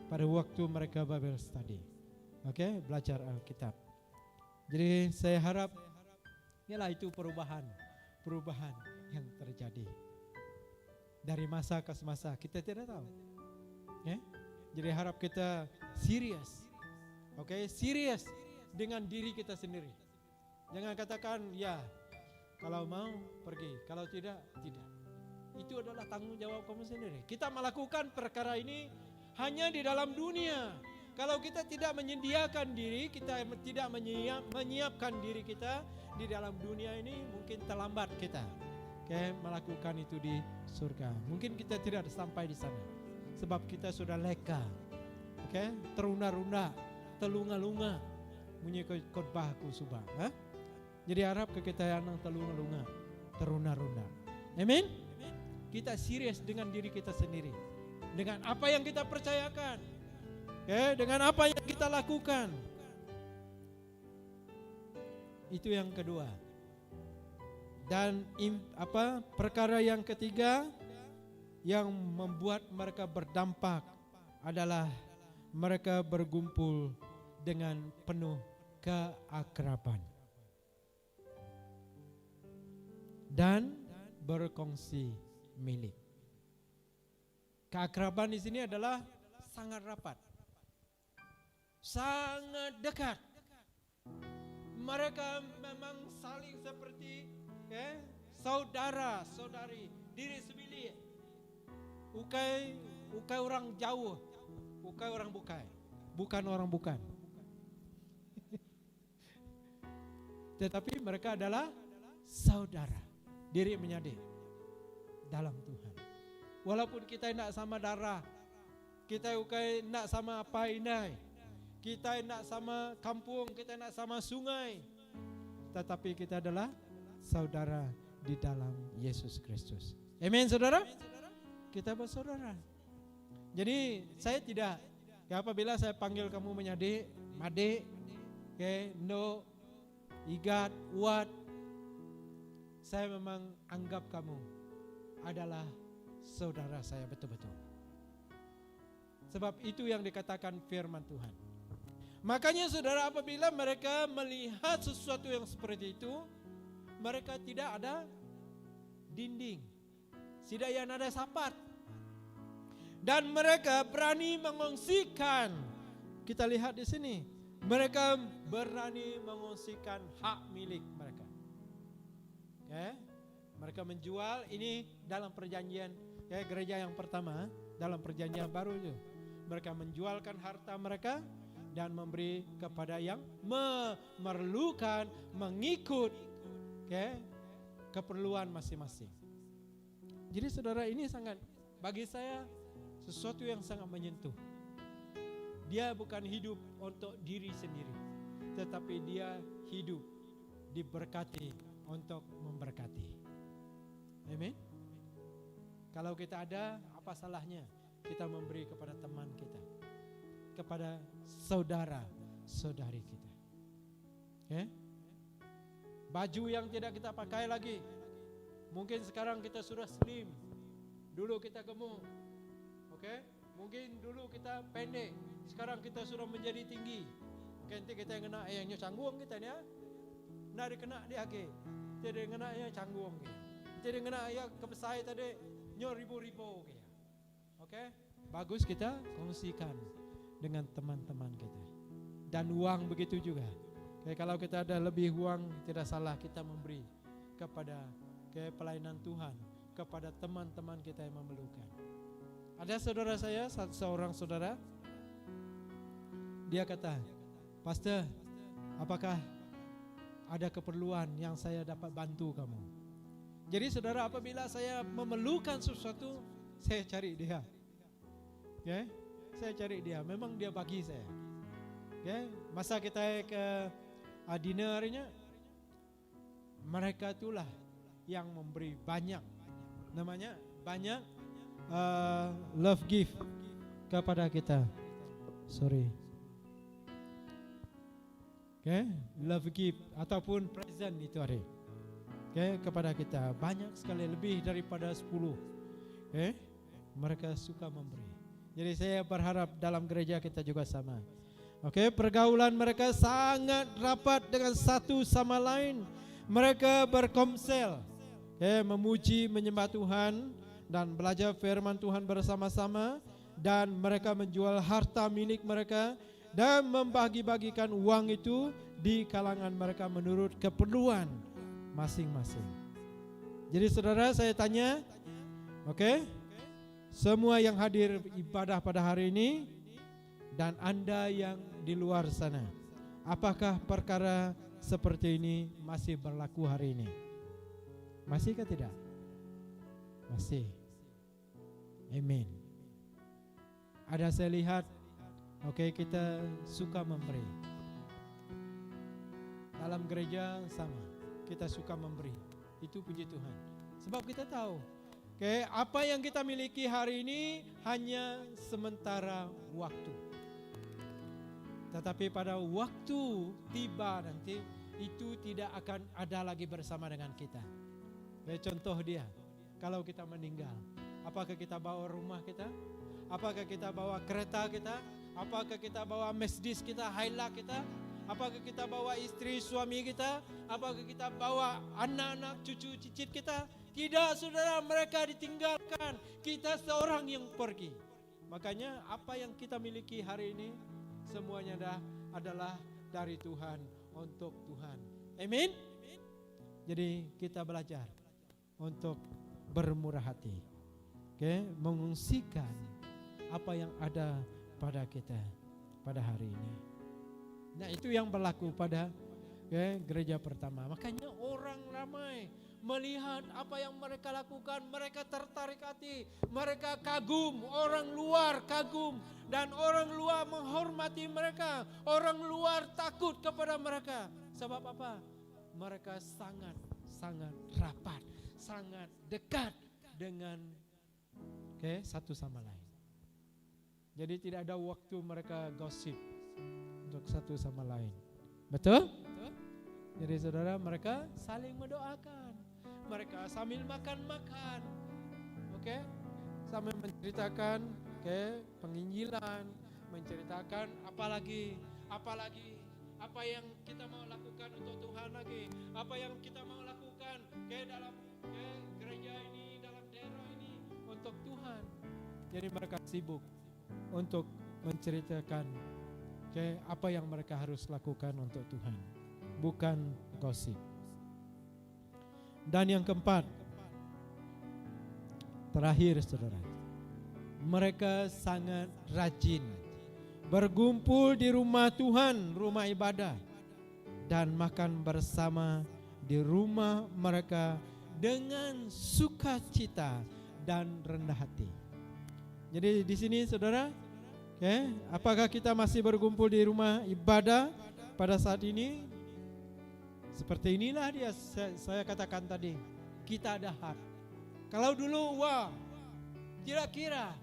pada waktu mereka Bible study. Belajar Alkitab. Jadi saya harap ialah itu perubahan yang terjadi. Dari masa ke masa kita tidak tahu. Jadi harap kita serius. Serius dengan diri kita sendiri. Jangan katakan ya, kalau mau pergi, kalau tidak, tidak. Itu adalah tanggung jawab kamu sendiri. Kita melakukan perkara ini hanya di dalam dunia. Kalau kita tidak menyediakan diri, kita tidak menyiapkan diri kita di dalam dunia ini, mungkin terlambat kita melakukan itu di surga. Mungkin kita tidak sampai di sana sebab kita sudah leka, teruna-runa, telunga-lunga bunyi khotbahku subah. Jadi harap kekayaan telunga-lunga, teruna-runa. Amin. Kita serius dengan diri kita sendiri, dengan apa yang kita percayakan, dengan apa yang kita lakukan. Itu yang kedua. Dan perkara yang ketiga yang membuat mereka berdampak adalah mereka berkumpul dengan penuh keakraban dan berkongsi milik. Keakraban di sini adalah sangat rapat, sangat dekat. Mereka memang saling seperti saudara, saudari, diri sebili. Ukai orang jauh, ukai orang bukan orang bukan. Tetapi mereka adalah saudara, diri menyadi dalam Tuhan. Walaupun kita tidak sama darah, kita ukai tidak sama apa inai, kita tidak sama kampung, kita tidak sama sungai, tetapi kita adalah saudara di dalam Yesus Kristus. Amin, saudara? Kita bersaudara. Jadi saya tidak, apabila saya panggil kamu menyadi, made, no, igat, uat, saya memang anggap kamu adalah saudara saya betul-betul. Sebab itu yang dikatakan firman Tuhan. Makanya saudara, apabila mereka melihat sesuatu yang seperti itu, mereka tidak ada dinding, tidak yang ada sapat, dan mereka berani mengongsikan. Kita lihat di sini, mereka berani mengongsikan hak milik mereka. Mereka menjual ini dalam perjanjian gereja yang pertama, dalam perjanjian baru itu. Mereka menjualkan harta mereka dan memberi kepada yang memerlukan, mengikut keperluan masing-masing. Jadi saudara, ini sangat, bagi saya sesuatu yang sangat menyentuh. Dia bukan hidup untuk diri sendiri, tetapi dia hidup diberkati untuk memberkati. Amin. Kalau kita ada, apa salahnya kita memberi kepada teman kita, kepada saudara-saudari kita. Baju yang tidak kita pakai lagi, mungkin sekarang kita sudah slim, dulu kita gemuk. Mungkin dulu kita pendek, sekarang kita sudah menjadi tinggi. Mungkin kita yang kena yang canggung kita ni, nak dikena dia ke, tidak kena yang canggung ke, tidak kena yang kebesar tadi nyor ribu-ribu ke. Bagus kita kongsikan dengan teman-teman kita. Dan uang begitu juga. Kalau kita ada lebih uang, tidak salah kita memberi kepada pelayanan Tuhan, kepada teman-teman kita yang memerlukan. Ada saudara saya, seorang saudara, dia kata, "Pastor, apakah ada keperluan yang saya dapat bantu kamu?" Jadi saudara, apabila saya memerlukan sesuatu, saya cari dia. Saya cari dia, memang dia bagi saya. Masa kita ke dinner harinya, mereka itulah yang memberi banyak, namanya banyak love gift kepada kita. Love gift ataupun present itu hari. Kepada kita banyak sekali, lebih daripada 10. Mereka suka memberi. Jadi saya berharap dalam gereja kita juga sama. Pergaulan mereka sangat rapat dengan satu sama lain. Mereka berkomsel, memuji, menyembah Tuhan dan belajar firman Tuhan bersama-sama, dan mereka menjual harta milik mereka dan membagi-bagikan uang itu di kalangan mereka menurut keperluan masing-masing. Jadi saudara, saya tanya, semua yang hadir ibadah pada hari ini, dan Anda yang di luar sana. Apakah perkara seperti ini masih berlaku hari ini? Masih ke tidak? Masih. Amin. Ada saya lihat, kita suka memberi. Dalam gereja sama, kita suka memberi. Itu puji Tuhan. Sebab kita tahu, apa yang kita miliki hari ini hanya sementara waktu. Tetapi pada waktu tiba nanti, itu tidak akan ada lagi bersama dengan kita. Contoh dia, kalau kita meninggal, apakah kita bawa rumah kita? Apakah kita bawa kereta kita? Apakah kita bawa Mercedes kita, Hilux kita? Apakah kita bawa istri suami kita? Apakah kita bawa anak-anak cucu cicit kita? Tidak, saudara, mereka ditinggalkan. Kita seorang yang pergi. Makanya apa yang kita miliki hari ini semuanya adalah dari Tuhan, untuk Tuhan. Amin. Jadi kita belajar untuk bermurah hati, mengungsikan apa yang ada pada kita pada hari ini. Nah, itu yang berlaku pada gereja pertama. Makanya orang ramai melihat apa yang mereka lakukan, mereka tertarik hati, mereka kagum, orang luar kagum, dan orang luar menghormati mereka, orang luar takut kepada mereka. Sebab apa? Mereka sangat rapat, sangat dekat dengan satu sama lain. Jadi tidak ada waktu mereka gosip untuk satu sama lain. Betul? Jadi saudara, mereka saling mendoakan. Mereka sambil makan-makan, sambil menceritakan penginjilan, menceritakan apalagi apa yang kita mau lakukan untuk Tuhan lagi, apa yang kita mau lakukan dalam gereja ini, dalam daerah ini untuk Tuhan. Jadi mereka sibuk untuk menceritakan apa yang mereka harus lakukan untuk Tuhan, bukan gosip. Dan yang keempat, terakhir saudara, mereka sangat rajin berkumpul di rumah Tuhan, rumah ibadah, dan makan bersama di rumah mereka dengan sukacita dan rendah hati. Jadi di sini saudara, apakah kita masih berkumpul di rumah ibadah pada saat ini? Seperti inilah dia, saya katakan tadi, kita ada hak. Kalau dulu kira-kira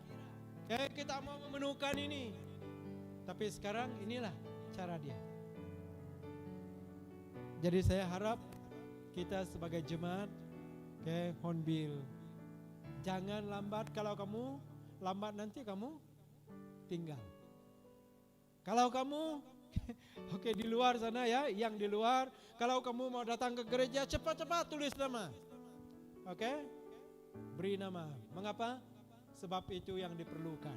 kita mau memenuhkan ini, tapi sekarang inilah cara dia. Jadi saya harap kita sebagai jemaat Hornbill, jangan lambat. Kalau kamu lambat nanti kamu tinggal. Kalau kamu di luar sana yang di luar, kalau kamu mau datang ke gereja, cepat-cepat tulis nama. Beri nama. Mengapa? Sebab itu yang diperlukan.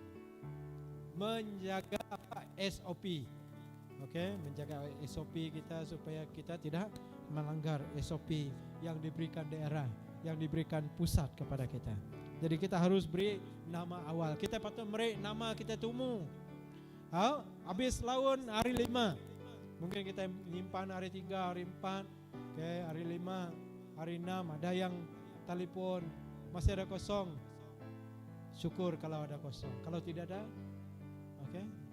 Menjaga SOP. Menjaga SOP kita supaya kita tidak melanggar SOP yang diberikan daerah, yang diberikan pusat kepada kita. Jadi kita harus beri nama awal. Kita patut beri nama kita temu. Habis laun hari 5. Mungkin kita nyimpan hari 3, hari 4, hari 5, hari 6, ada yang telepon, masih ada kosong. Syukur kalau ada kosong. Kalau tidak ada,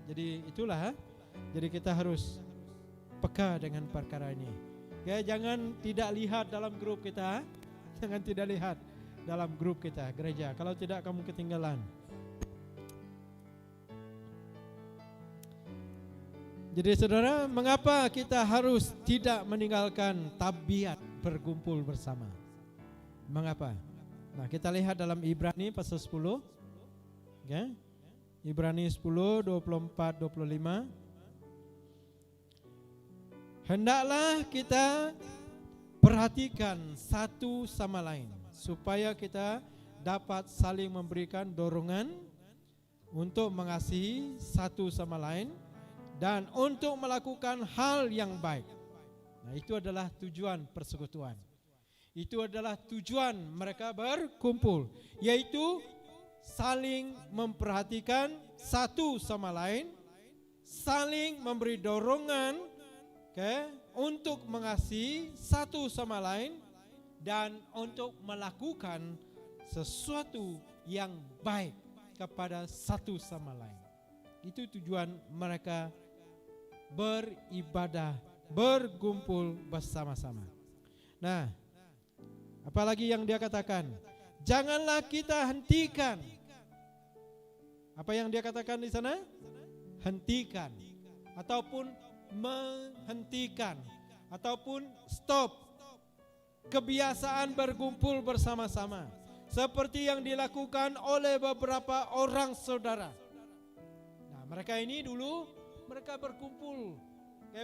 jadi itulah. Jadi kita harus peka dengan perkara ini. Jangan tidak lihat dalam grup kita. Jangan tidak lihat dalam grup kita, gereja. Kalau tidak kamu ketinggalan. Jadi saudara, mengapa kita harus tidak meninggalkan tabiat berkumpul bersama? Mengapa? Nah, kita lihat dalam Ibrani pasal 10. Ibrani 10, 24, 25. Hendaklah kita perhatikan satu sama lain, supaya kita dapat saling memberikan dorongan untuk mengasihi satu sama lain, dan untuk melakukan hal yang baik. Nah, itu adalah tujuan persekutuan. Itu adalah tujuan mereka berkumpul, yaitu saling memperhatikan satu sama lain saling memberi dorongan, untuk mengasihi satu sama lain dan untuk melakukan sesuatu yang baik kepada satu sama lain. Itu tujuan mereka beribadah, berkumpul bersama-sama. Nah, apalagi yang dia katakan? Janganlah kita hentikan. Apa yang dia katakan di sana? Hentikan ataupun menghentikan ataupun stop kebiasaan berkumpul bersama-sama seperti yang dilakukan oleh beberapa orang saudara. Nah, mereka ini dulu mereka berkumpul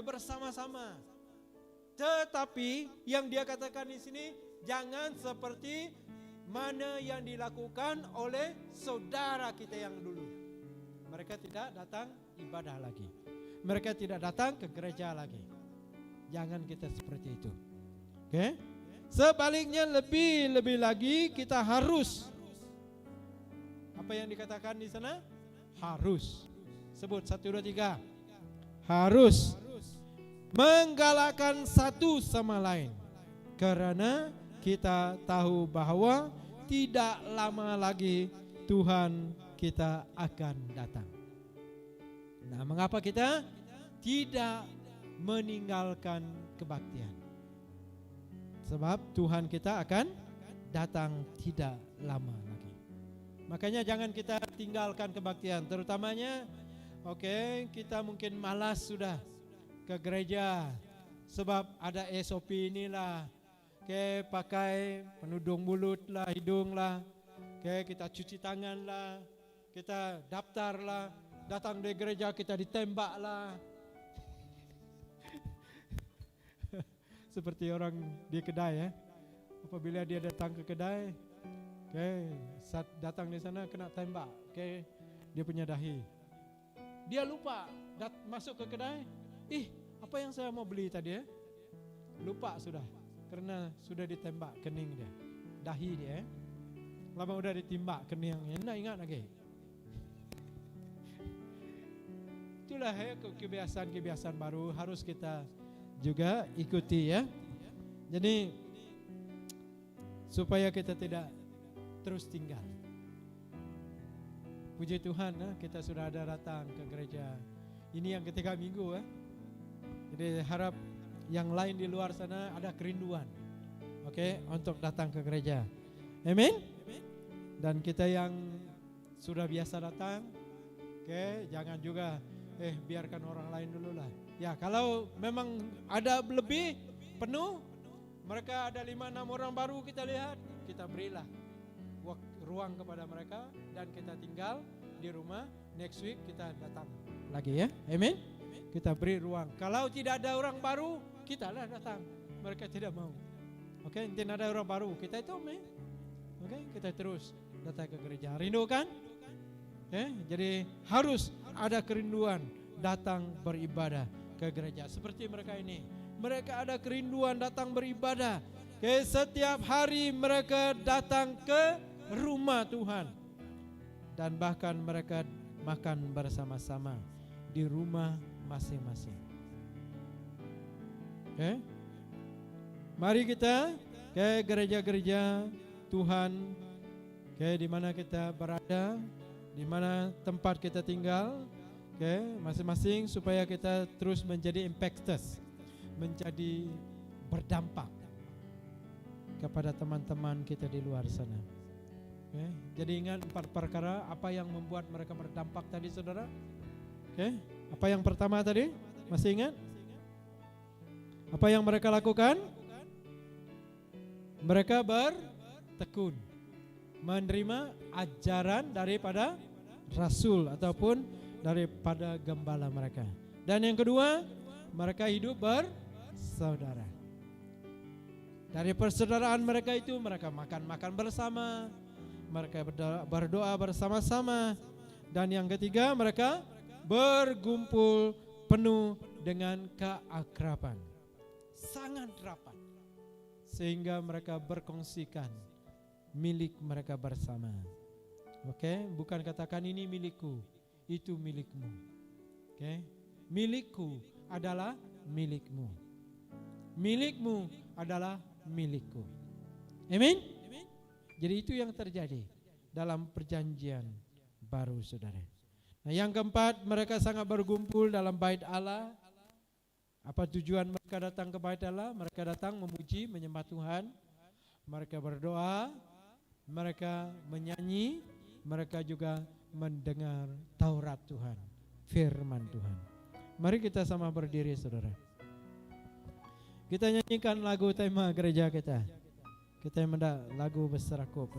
bersama-sama. Tetapi yang dia katakan di sini, jangan seperti mana yang dilakukan oleh saudara kita yang dulu. Mereka tidak datang ibadah lagi. Mereka tidak datang ke gereja lagi. Jangan kita seperti itu. Oke? Sebaliknya lebih lagi kita harus. Apa yang dikatakan di sana? Harus. Sebut 1, 2, 3. Harus menggalakkan satu sama lain. Karena kita tahu bahwa tidak lama lagi Tuhan kita akan datang. Nah, mengapa kita tidak meninggalkan kebaktian? Sebab Tuhan kita akan datang tidak lama lagi. Makanya jangan kita tinggalkan kebaktian. Terutamanya, kita mungkin malas sudah ke gereja. Sebab ada SOP inilah. Pakai penudung mulut lah, hidung lah. Kita cuci tangan lah. Kita daftar lah. Datang di gereja kita ditembak lah. Seperti orang di kedai ya. Apabila dia datang ke kedai, saat datang di sana kena tembak, dia punya dahi. Dia lupa masuk ke kedai. Apa yang saya mau beli tadi ya? Lupa sudah, karena sudah ditembak kening dia, dahi dia. Lama udah ditimbak keningnya, nak ingat lagi. Itulah kebiasaan-kebiasaan baru harus kita juga ikuti ya. Jadi supaya kita tidak terus tinggal. Puji Tuhan, kita sudah ada datang ke gereja. Ini yang ketiga minggu ya. Jadi harap yang lain di luar sana ada kerinduan, untuk datang ke gereja. Amin. Dan kita yang sudah biasa datang, jangan juga biarkan orang lain dulu lah. Ya, kalau memang ada lebih penuh, mereka ada 5-6 orang baru kita lihat, kita berilah ruang kepada mereka dan kita tinggal di rumah. Next week kita datang lagi ya. Amin. Kita beri ruang. Kalau tidak ada orang baru, kita lah datang. Mereka tidak mau. Tidak ada orang baru, kita itu kita terus datang ke gereja. Rindu kan? Jadi harus ada kerinduan datang beribadah ke gereja. Seperti mereka ini. Mereka ada kerinduan datang beribadah. Setiap hari mereka datang ke rumah Tuhan. Dan bahkan mereka makan bersama-sama di rumah masing-masing. Mari kita ke gereja-gereja Tuhan, di mana kita berada, di mana tempat kita tinggal, masing-masing, supaya kita terus menjadi impactors, menjadi berdampak kepada teman-teman kita di luar sana. Jadi ingat 4 perkara apa yang membuat mereka berdampak tadi, saudara. Apa yang pertama tadi? Masih ingat? Apa yang mereka lakukan? Mereka bertekun, menerima ajaran daripada rasul ataupun daripada gembala mereka. Dan yang kedua, mereka hidup bersaudara. Dari persaudaraan mereka itu mereka makan-makan bersama, mereka berdoa bersama-sama. Dan yang ketiga, mereka berkumpul penuh dengan keakraban, sangat rapat, sehingga mereka berkongsikan milik mereka bersama. Bukan katakan ini milikku, itu milikmu. milikku adalah milikmu. Milikmu adalah milikku. Amin. Jadi itu yang terjadi dalam perjanjian baru, saudara. Nah, yang keempat, mereka sangat berkumpul dalam bait Allah. Apa tujuan mereka datang ke bait Allah? Mereka datang memuji, menyembah Tuhan. Mereka berdoa, mereka menyanyi, mereka juga mendengar Taurat Tuhan, firman Tuhan. Mari kita sama berdiri, saudara. Kita nyanyikan lagu tema gereja kita. Kita mendak lagu Beserakub.